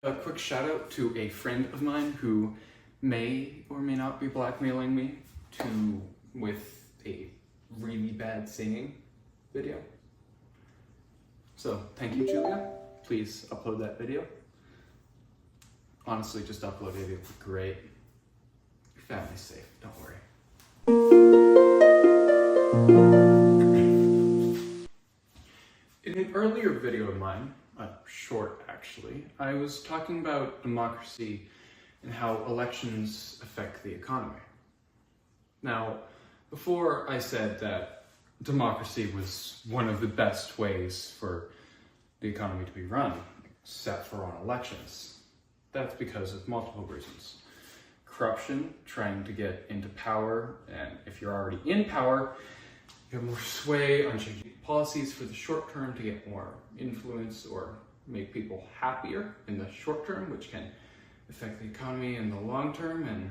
A quick shout out to a friend of mine who may or may not be blackmailing me with a really bad singing video. So thank you, Julia. Please upload that video. Honestly, just upload it, it would be great. Your family's safe, don't worry. In an earlier video of mine, short actually, I was talking about democracy and how elections affect the economy. Now, before I said that democracy was one of the best ways for the economy to be run, except for on elections. That's because of multiple reasons. Corruption, trying to get into power, and if you're already in power, you have more sway on changing policies for the short term to get more influence or make people happier in the short term, which can affect the economy in the long term, and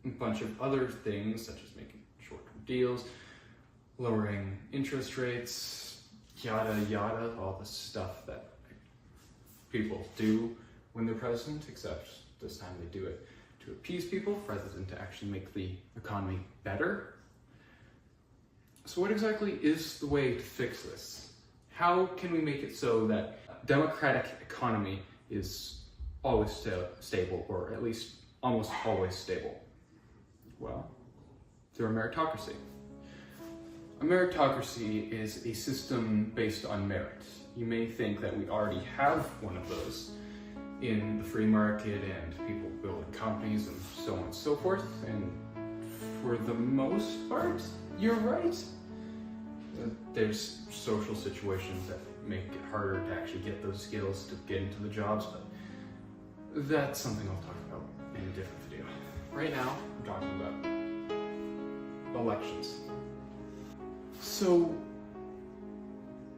a bunch of other things such as making short-term deals, lowering interest rates, yada yada, all the stuff that people do when they're president, except this time they do it to appease people rather than to actually make the economy better. So what exactly is the way to fix this? How can we make it so that a democratic economy is always stable, or at least almost always stable? Well, through a meritocracy. A meritocracy is a system based on merit. You may think that we already have one of those in the free market and people building companies and so on and so forth, and for the most part, you're right. There's social situations that make it harder to actually get those skills to get into the jobs, but that's something I'll talk about in a different video. Right now, I'm talking about elections. So,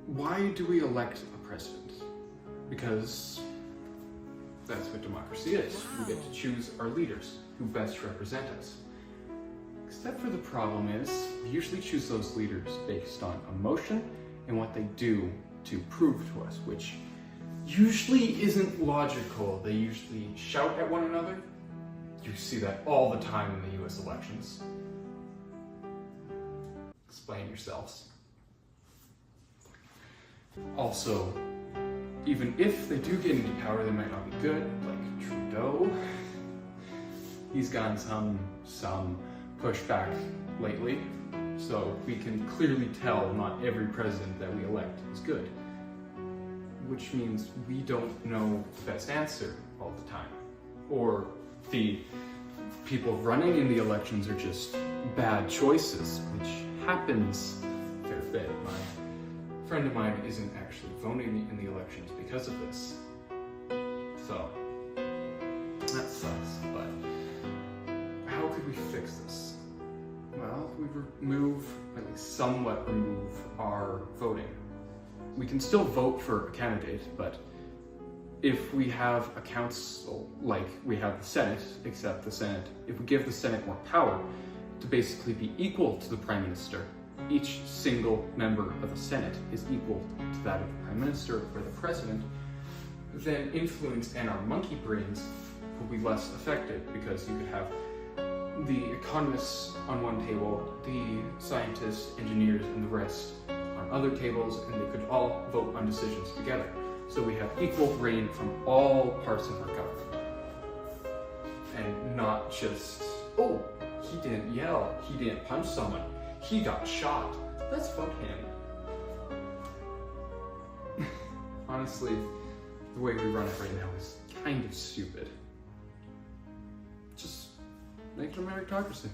why do we elect a president? Because that's what democracy is. We get to choose our leaders who best represent us. Except for the problem is, we usually choose those leaders based on emotion and what they do to prove to us, which usually isn't logical. They usually shout at one another. You see that all the time in the US elections. Explain yourselves. Also, even if they do get into power, they might not be good, like Trudeau. He's gotten some pushback lately, so we can clearly tell not every president that we elect is good. Which means we don't know the best answer all the time. Or the people running in the elections are just bad choices, which happens a fair bit. My friend of mine isn't actually voting in the elections because of this. So, that sucks, but how could we fix this? Well, we at least somewhat remove our voting. We can still vote for a candidate, but if we have a council, like we have the Senate, except the Senate, if we give the Senate more power to basically be equal to the Prime Minister, each single member of the Senate is equal to that of the Prime Minister or the President, then influence and our monkey brains will be less affected, because you could have the economists on one table, the scientists, engineers, and the rest on other tables, and they could all vote on decisions together. So we have equal reign from all parts of our government. And not just, oh, he didn't yell, he didn't punch someone, he got shot, let's vote him. Honestly, the way we run it right now is kind of stupid. Just make it a meritocracy.